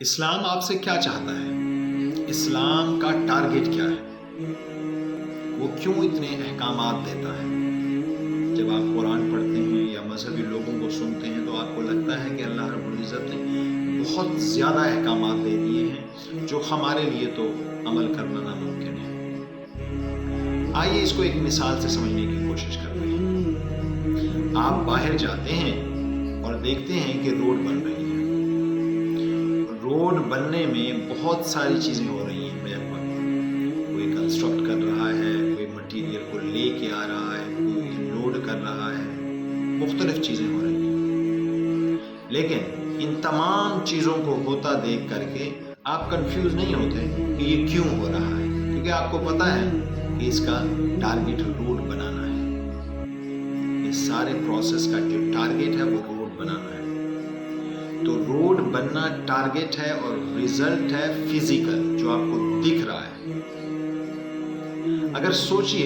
اسلام آپ سے کیا چاہتا ہے؟ اسلام کا ٹارگٹ کیا ہے؟ وہ کیوں اتنے احکامات دیتا ہے؟ جب آپ قرآن پڑھتے ہیں یا مذہبی لوگوں کو سنتے ہیں تو آپ کو لگتا ہے کہ اللہ رب العزت نے بہت زیادہ احکامات دے دیے ہیں جو ہمارے لیے تو عمل کرنا ناممکن ہے۔ آئیے اس کو ایک مثال سے سمجھنے کی کوشش کرتے ہیں۔ آپ باہر جاتے ہیں اور دیکھتے ہیں کہ روڈ بن رہی ہے۔ روڈ بننے میں بہت ساری چیزیں ہو رہی ہیں بیک وقت۔ کوئی کنسٹرکٹ کر رہا ہے، کوئی مٹیریل کو لے کے آ رہا ہے، کوئی لوڈ کر رہا ہے، مختلف چیزیں ہو رہی ہیں۔ لیکن ان تمام چیزوں کو ہوتا دیکھ کر کے آپ کنفیوز نہیں ہوتے کہ یہ کیوں ہو رہا ہے، کیونکہ آپ کو پتا ہے کہ اس کا ٹارگٹ روڈ بنانا ہے۔ اس سارے پروسیس کا جو ٹارگٹ ہے وہ روڈ بنانا ہے۔ تو روڈ بننا ٹارگٹ ہے اور ریزلٹ ہے فزیکل جو آپ کو دکھ رہا ہے۔ اگر سوچئے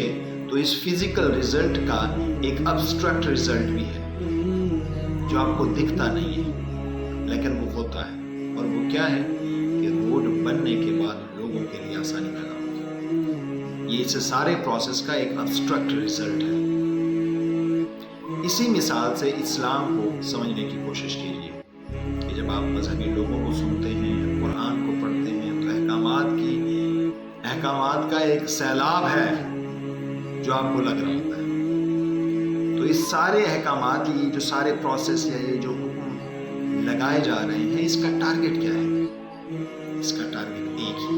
تو اس فزیکل ریزلٹ کا ایک ابسٹریکٹ ریزلٹ بھی ہے جو آپ کو دکھتا نہیں ہے لیکن وہ ہوتا ہے، اور وہ کیا ہے کہ روڈ بننے کے بعد لوگوں کے لیے آسانی پیدا ہوگی۔ یہ اس سارے پروسیس کا ایک ابسٹریکٹ ریزلٹ ہے۔ اسی مثال سے اسلام کو سمجھنے کی کوشش کیجیے کہ جب آپ مذہبی لوگوں کو سنتے ہیں، قرآن کو پڑھتے ہیں تو احکامات کا ایک سیلاب ہے جو آپ کو لگ رہا ہوتا ہے۔ تو اس سارے احکامات، یہ جو سارے پروسیس یا یہ جو حکم لگائے جا رہے ہیں، اس کا ٹارگٹ کیا ہے؟ اس کا ٹارگٹ ایک ہی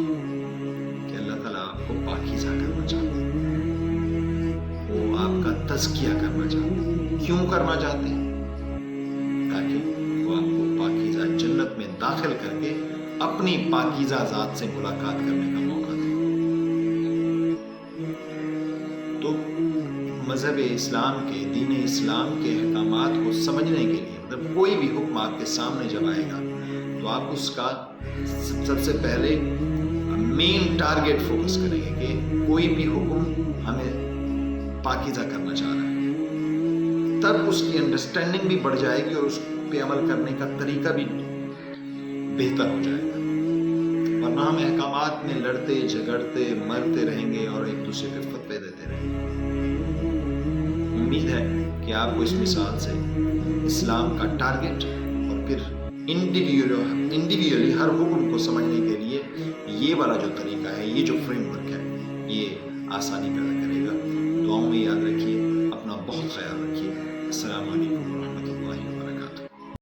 کہ اللہ تعالیٰ آپ کو پاکیزہ کرنا چاہتے ہیں، وہ آپ کا تزکیہ کرنا چاہتے ہیں۔ کیوں کرنا چاہتے ہیں؟ تاکہ وہ آپ کو پاکیزہ جنت میں داخل کر کے اپنی پاکیزہ ذات سے ملاقات کرنے کا موقع دے۔ تو مذہب اسلام کے، دین اسلام کے احکامات کو سمجھنے کے لیے، مطلب کوئی بھی حکم آپ کے سامنے جب آئے گا تو آپ اس کا سب سے پہلے مین ٹارگٹ فوکس کریں گے کہ کوئی بھی حکم ہمیں پاکیزہ کرنا چاہ رہا ہے، تب اس کی انڈرسٹینڈنگ بھی بڑھ جائے گی اور اس پہ عمل کرنے کا طریقہ بھی بہتر ہو جائے گا۔ ورنہ ہم احکامات میں لڑتے جھگڑتے مرتے رہیں گے اور ایک دوسرے پہ فتوے دیتے رہیں گے۔ امید ہے کہ آپ کو اس مثال سے اسلام کا ٹارگٹ اور پھر انڈیویجولی ہر حکم کو سمجھنے کے لیے یہ والا جو طریقہ ہے، یہ جو فریم ورک ہے، یہ آسانی پیدا کرے گا۔ دعاؤں میں یاد رکھیے، اپنا بہت خیال رکھیے۔ السلام علیکم ورحمۃ اللہ۔